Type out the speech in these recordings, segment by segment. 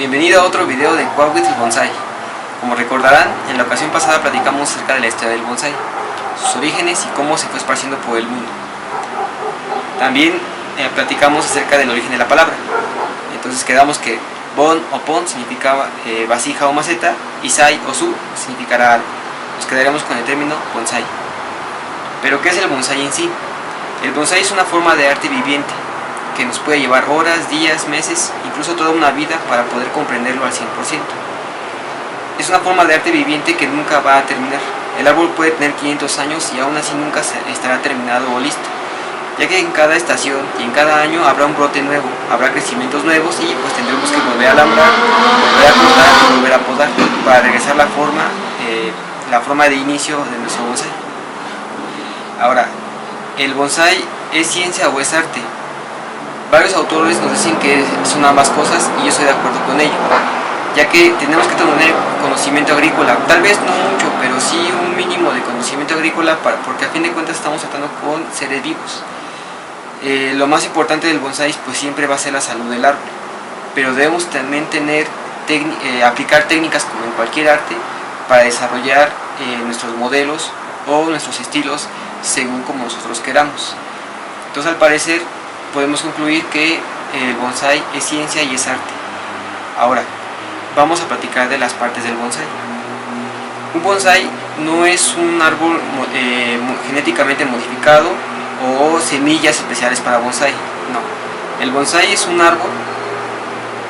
Bienvenido a otro video de What with el Bonsai. Como recordarán, en la ocasión pasada platicamos acerca de la historia del bonsai, sus orígenes y cómo se fue esparciendo por el mundo. También platicamos acerca del origen de la palabra. Entonces quedamos que bon o pon significaba vasija o maceta y sai o su significará árbol. Nos quedaremos con el término bonsai. Pero ¿qué es el bonsai en sí? El bonsai es una forma de arte viviente que nos puede llevar horas, días, meses, incluso toda una vida para poder comprenderlo al 100%. Es una forma de arte viviente que nunca va a terminar. El árbol puede tener 500 años y aún así nunca estará terminado o listo, ya que en cada estación y en cada año habrá un brote nuevo, habrá crecimientos nuevos y pues tendremos que volver a labrar, volver a cortar y volver a podar para regresar la forma de inicio de nuestro bonsai. Ahora, ¿el bonsai es ciencia o es arte? Varios autores nos dicen que son ambas cosas y yo estoy de acuerdo con ello, ya que tenemos que tener conocimiento agrícola, tal vez no mucho, pero sí un mínimo de conocimiento agrícola, porque a fin de cuentas estamos tratando con seres vivos. Lo más importante del bonsai pues siempre va a ser la salud del árbol, pero debemos también aplicar técnicas como en cualquier arte para desarrollar nuestros modelos o nuestros estilos según como nosotros queramos. Entonces, al parecer podemos concluir que el bonsai es ciencia y es arte. Ahora, vamos a platicar de las partes del bonsai. Un bonsai no es un árbol genéticamente modificado o semillas especiales para bonsai, no. El bonsai es un árbol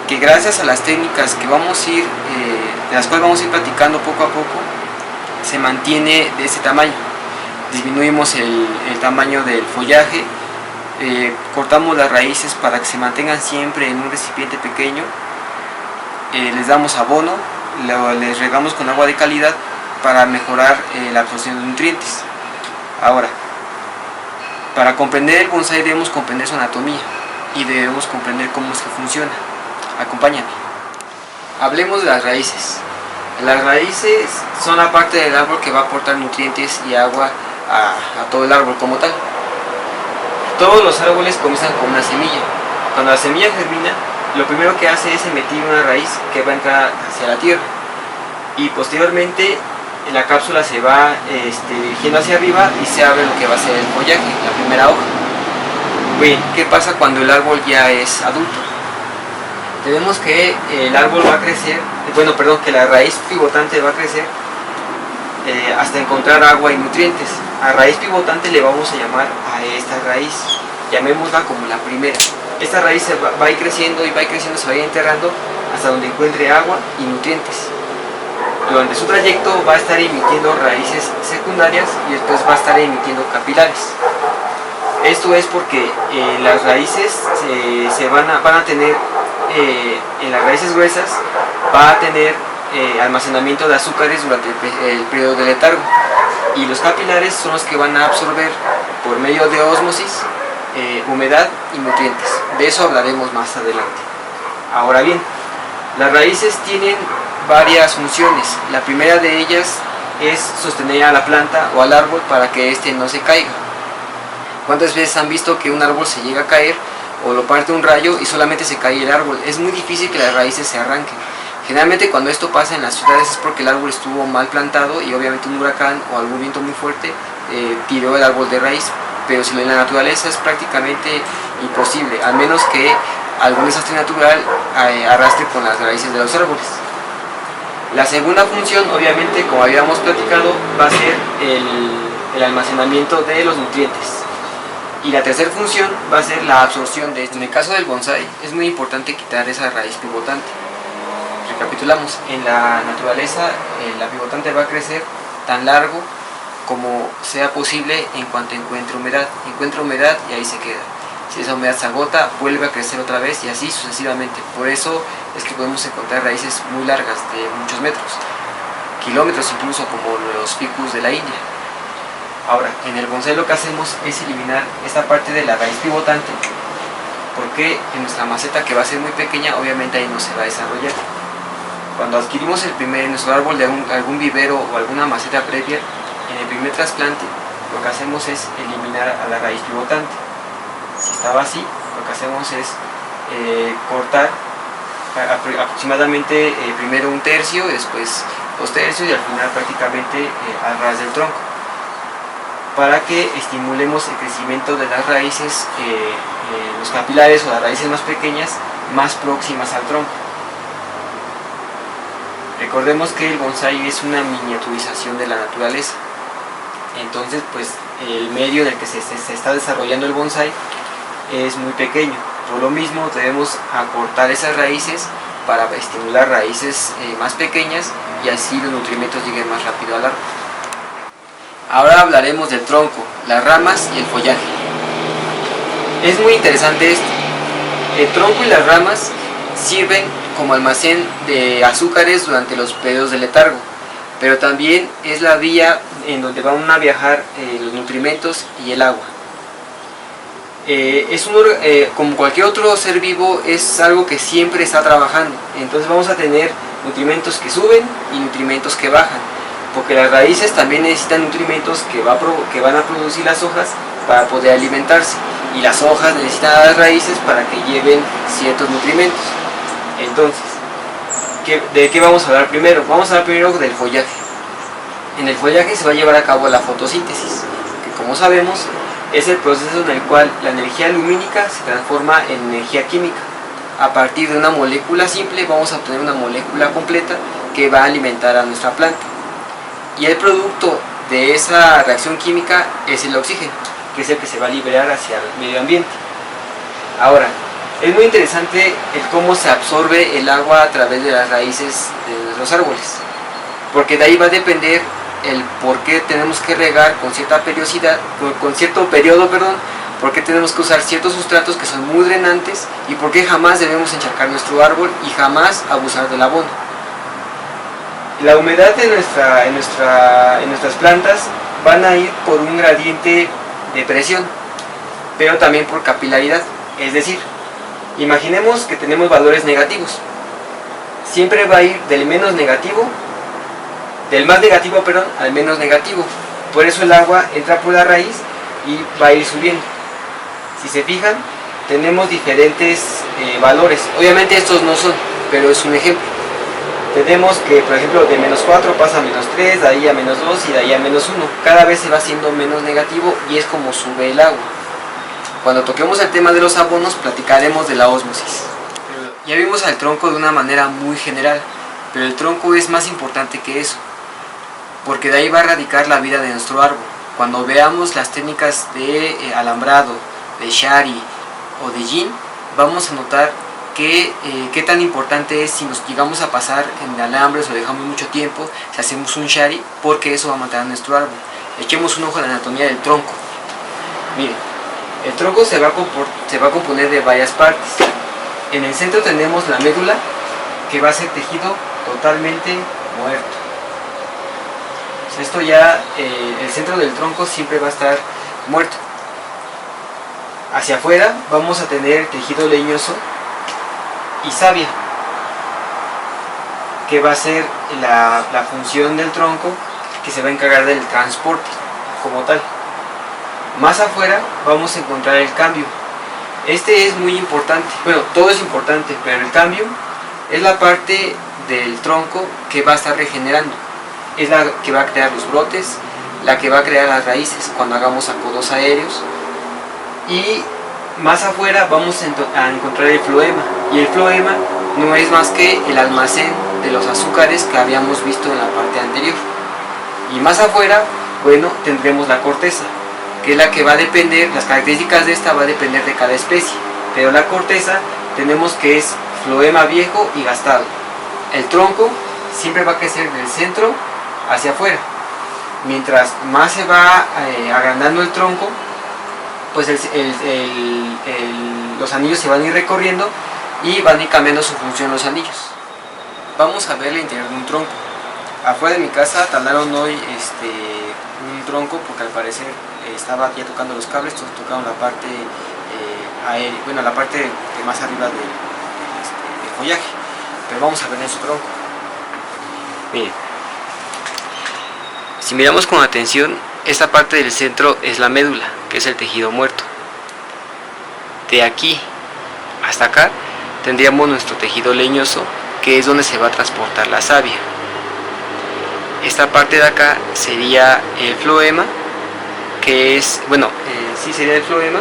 que gracias a las técnicas que de las cuales vamos a ir platicando poco a poco, se mantiene de ese tamaño. Disminuimos el tamaño del follaje, cortamos las raíces para que se mantengan siempre en un recipiente pequeño, les damos abono, les regamos con agua de calidad para mejorar la absorción de nutrientes. Ahora, para comprender el bonsai debemos comprender su anatomía y debemos comprender cómo es que funciona. Acompáñame. Hablemos de las raíces. Las raíces son la parte del árbol que va a aportar nutrientes y agua a todo el árbol como tal. Todos los árboles comienzan con una semilla. Cuando la semilla germina, lo primero que hace es emitir una raíz que va a entrar hacia la tierra y posteriormente la cápsula se va dirigiendo hacia arriba y se abre lo que va a ser el follaje, la primera hoja. Bien, ¿qué pasa cuando el árbol ya es adulto? Tenemos que el árbol va a crecer, que la raíz pivotante va a crecer hasta encontrar agua y nutrientes. A raíz pivotante le vamos a llamar a esta raíz, llamémosla como la primera. Esta raíz va a ir creciendo y va a ir creciendo, se va a ir enterrando hasta donde encuentre agua y nutrientes. Durante su trayecto va a estar emitiendo raíces secundarias y después va a estar emitiendo capilares. Esto es porque las raíces van a tener, en las raíces gruesas, va a tener almacenamiento de azúcares durante el periodo de letargo, y los capilares son los que van a absorber por medio de ósmosis humedad y nutrientes. De eso hablaremos más adelante. Ahora bien, las raíces tienen varias funciones. La primera de ellas es sostener a la planta o al árbol para que éste no se caiga. ¿Cuántas veces han visto que un árbol se llega a caer o lo parte un rayo y solamente se cae el árbol? Es muy difícil que las raíces se arranquen. Generalmente cuando esto pasa en las ciudades es porque el árbol estuvo mal plantado y obviamente un huracán o algún viento muy fuerte tiró el árbol de raíz, pero si en la naturaleza es prácticamente imposible, al menos que algún desastre natural arrastre con las raíces de los árboles. La segunda función, obviamente, como habíamos platicado, va a ser el almacenamiento de los nutrientes. Y la tercera función va a ser la absorción de esto. En el caso del bonsai es muy importante quitar esa raíz pivotante. Recapitulamos, en la naturaleza la pivotante va a crecer tan largo como sea posible en cuanto encuentre humedad. Encuentra humedad y ahí se queda. Si esa humedad se agota, vuelve a crecer otra vez y así sucesivamente. Por eso es que podemos encontrar raíces muy largas de muchos metros, kilómetros incluso, como los ficus de la India. Ahora, en el bonsai lo que hacemos es eliminar esta parte de la raíz pivotante, porque en nuestra maceta, que va a ser muy pequeña, obviamente ahí no se va a desarrollar. Cuando adquirimos nuestro árbol de algún vivero o alguna maceta previa, en el primer trasplante lo que hacemos es eliminar a la raíz pivotante. Si estaba así, lo que hacemos es cortar aproximadamente primero un tercio, después 2 tercios y al final prácticamente al ras del tronco, para que estimulemos el crecimiento de las raíces, los capilares o las raíces más pequeñas, más próximas al tronco. Recordemos que el bonsái es una miniaturización de la naturaleza, entonces pues el medio en el que se está desarrollando el bonsái es muy pequeño, por lo mismo debemos acortar esas raíces para estimular raíces más pequeñas y así los nutrimentos lleguen más rápido al árbol. Ahora hablaremos del tronco, las ramas y el follaje. Es muy interesante esto. El tronco y las ramas sirven como almacén de azúcares durante los periodos de letargo, pero también es la vía en donde van a viajar los nutrimentos y el agua. Como cualquier otro ser vivo, es algo que siempre está trabajando, entonces vamos a tener nutrimentos que suben y nutrimentos que bajan, porque las raíces también necesitan nutrimentos que van a producir las hojas para poder alimentarse, y las hojas necesitan a las raíces para que lleven ciertos nutrimentos. Entonces, ¿de qué vamos a hablar primero? Vamos a hablar primero del follaje. En el follaje se va a llevar a cabo la fotosíntesis, que como sabemos es el proceso en el cual la energía lumínica se transforma en energía química. A partir de una molécula simple vamos a obtener una molécula completa que va a alimentar a nuestra planta. Y el producto de esa reacción química es el oxígeno, que es el que se va a liberar hacia el medio ambiente. Ahora, es muy interesante el cómo se absorbe el agua a través de las raíces de nuestros árboles, porque de ahí va a depender el por qué tenemos que regar con cierta periodicidad, con cierto periodo, por qué tenemos que usar ciertos sustratos que son muy drenantes y por qué jamás debemos encharcar nuestro árbol y jamás abusar del abono. La humedad en nuestras plantas van a ir por un gradiente de presión, pero también por capilaridad, es decir, imaginemos que tenemos valores negativos, siempre va a ir del más negativo al menos negativo, por eso el agua entra por la raíz y va a ir subiendo. Si se fijan, tenemos diferentes valores, obviamente estos no son, pero es un ejemplo. Tenemos que, por ejemplo, de -4 pasa a -3, de ahí a -2 y de ahí a -1. Cada vez se va haciendo menos negativo y es como sube el agua. Cuando toquemos el tema de los abonos, platicaremos de la ósmosis. Ya vimos al tronco de una manera muy general, pero el tronco es más importante que eso, porque de ahí va a radicar la vida de nuestro árbol. Cuando veamos las técnicas de alambrado, de shari o de yin, vamos a notar qué tan importante es si nos llegamos a pasar en alambres o dejamos mucho tiempo, si hacemos un shari, porque eso va a matar a nuestro árbol. Echemos un ojo a la anatomía del tronco. Miren, el tronco se va a componer de varias partes. En el centro tenemos la médula, que va a ser tejido totalmente muerto. Esto ya, el centro del tronco siempre va a estar muerto. Hacia afuera vamos a tener tejido leñoso y savia, que va a ser la función del tronco que se va a encargar del transporte como tal. Más afuera vamos a encontrar el cambio. Este es muy importante, bueno, todo es importante, pero el cambio es la parte del tronco que va a estar regenerando, es la que va a crear los brotes, la que va a crear las raíces cuando hagamos acodos aéreos. Y más afuera vamos a encontrar el floema, y el floema no es más que el almacén de los azúcares que habíamos visto en la parte anterior. Y más afuera, bueno, tendremos la corteza, que es la que va a depender, las características de esta va a depender de cada especie, pero la corteza tenemos que es floema viejo y gastado. El tronco siempre va a crecer del centro hacia afuera. Mientras más se va agrandando el tronco, pues los anillos se van a ir recorriendo y van a ir cambiando su función los anillos. Vamos a ver el interior de un tronco. Afuera de mi casa talaron hoy un tronco porque al parecer estaba ya tocando los cables, tocaron la parte aérea, bueno, la parte de más arriba del follaje. Pero vamos a ver en su tronco. Miren, si miramos con atención, esta parte del centro es la médula, que es el tejido muerto. De aquí hasta acá tendríamos nuestro tejido leñoso, que es donde se va a transportar la savia. Esta parte de acá sería el floema, que es, sería el floema,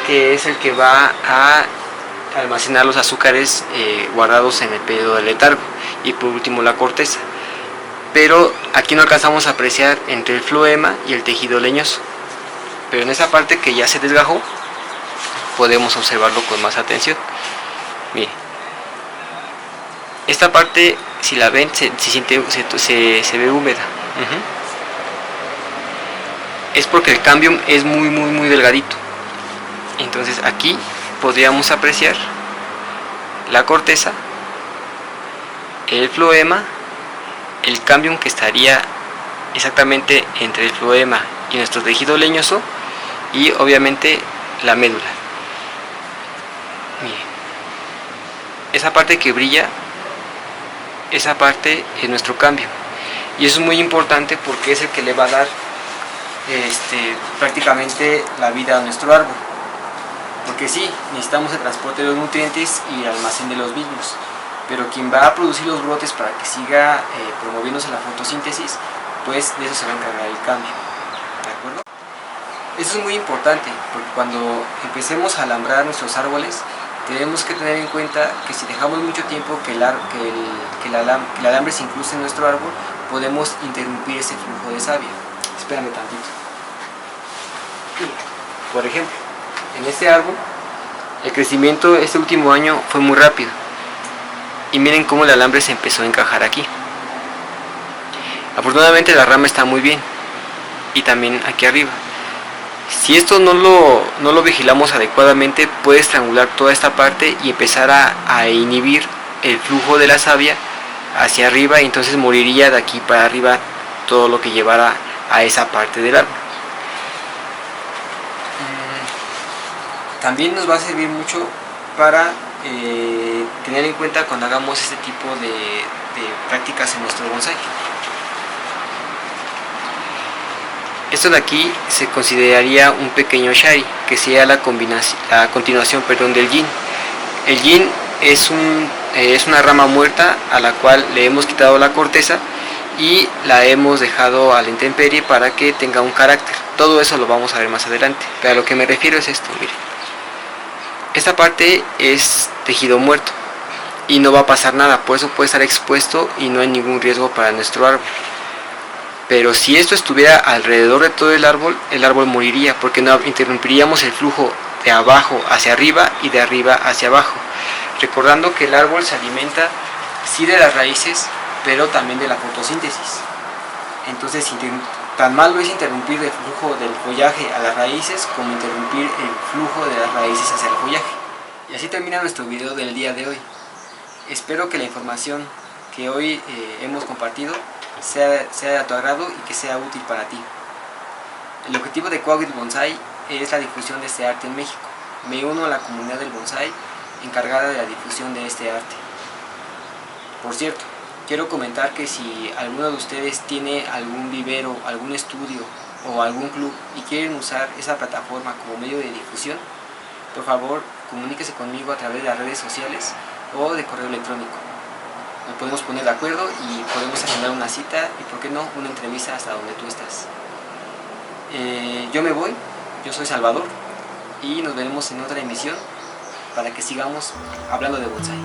que es el que va a almacenar los azúcares guardados en el periodo del letargo, y por último la corteza. Pero aquí no alcanzamos a apreciar entre el floema y el tejido leñoso, pero en esa parte que ya se desgajó podemos observarlo con más atención. Miren, esta parte, si la ven, se ve húmeda. Es porque el cambium es muy delgadito. Entonces aquí podríamos apreciar la corteza, el floema, el cambium que estaría exactamente entre el floema y nuestro tejido leñoso, y obviamente la médula. Miren, esa parte que brilla, esa parte es nuestro cambium, y eso es muy importante porque es el que le va a dar prácticamente la vida a nuestro árbol, porque sí, necesitamos el transporte de los nutrientes y el almacén de los mismos, pero quien va a producir los brotes para que siga promoviéndose la fotosíntesis, pues de eso se va a encargar el cambio, ¿de acuerdo? Eso es muy importante, porque cuando empecemos a alambrar nuestros árboles, tenemos que tener en cuenta que si dejamos mucho tiempo que el alambre se incruste en nuestro árbol, podemos interrumpir ese flujo de savia. Espérame tantito. Por ejemplo, en este árbol, el crecimiento este último año fue muy rápido. Y miren cómo el alambre se empezó a encajar aquí. Afortunadamente la rama está muy bien, y también aquí arriba. Si esto no lo vigilamos adecuadamente, puede estrangular toda esta parte y empezar a inhibir el flujo de la savia hacia arriba, y entonces moriría de aquí para arriba todo lo que llevara a esa parte del árbol. También nos va a servir mucho para tener en cuenta cuando hagamos este tipo de prácticas en nuestro bonsai. Esto de aquí se consideraría un pequeño shari, que sería la continuación del yin. El yin es una rama muerta a la cual le hemos quitado la corteza y la hemos dejado a la intemperie para que tenga un carácter. Todo eso lo vamos a ver más adelante, pero a lo que me refiero es esto. Miren, esta parte es tejido muerto y no va a pasar nada, por eso puede estar expuesto y no hay ningún riesgo para nuestro árbol. Pero si esto estuviera alrededor de todo el árbol moriría, porque no interrumpiríamos el flujo de abajo hacia arriba y de arriba hacia abajo. Recordando que el árbol se alimenta sí de las raíces, pero también de la fotosíntesis. Entonces, tan malo es interrumpir el flujo del follaje a las raíces como interrumpir el flujo de las raíces hacia el follaje. Y así termina nuestro video del día de hoy. Espero que la información que hoy hemos compartido sea de tu agrado y que sea útil para ti. El objetivo de Coahuila Bonsai es la difusión de este arte en México. Me uno a la comunidad del bonsai encargada de la difusión de este arte. Por cierto, quiero comentar que si alguno de ustedes tiene algún vivero, algún estudio o algún club y quieren usar esa plataforma como medio de difusión, por favor comuníquese conmigo a través de las redes sociales o de correo electrónico. Nos podemos poner de acuerdo y podemos agendar una cita y, por qué no, una entrevista hasta donde tú estás. Yo me voy, yo soy Salvador y nos veremos en otra emisión para que sigamos hablando de bonsai.